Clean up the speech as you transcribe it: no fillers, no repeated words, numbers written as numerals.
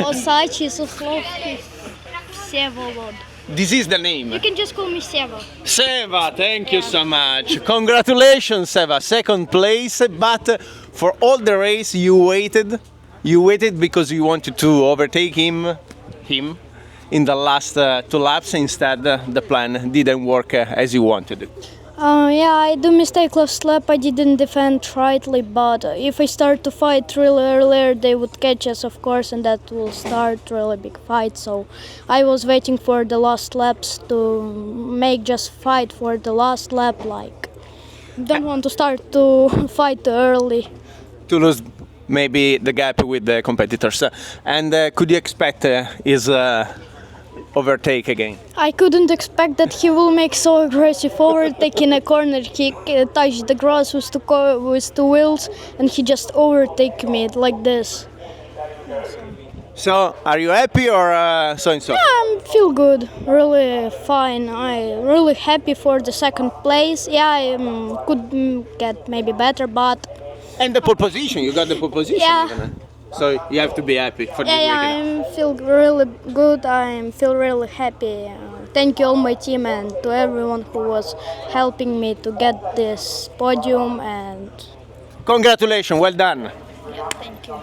Osadcyi, Suslovsky, Vsevlod. This is the name. You can just call me Seva. Seva, thank you so much. Congratulations, Seva, second place. But for all the race, you waited. You waited because you wanted to overtake him in the last 2 laps. Instead, the plan didn't work as you wanted. Yeah, I do mistake last lap. I didn't defend rightly, but if I start to fight really earlier, they would catch us, of course, and that will start really big fight. So I was waiting for the last laps to make just fight for the last lap. Like, don't want to start to fight too early. To lose maybe the gap with the competitors. And could you expect his overtake again? I couldn't expect that he will make so aggressive overtake in a corner. He touched the grass with two wheels and he just overtake me like this. So, are you happy or so and so? Yeah, I feel good, really fine. I'm really happy for the second place. Yeah, I could get maybe better, but... And the pole position, you got the pole position. Yeah. Even. So you have to be happy for this weekend. I feel really good. I feel really happy. Thank you all my team and to everyone who was helping me to get this podium. And Congratulations, well done. yeah, thank you.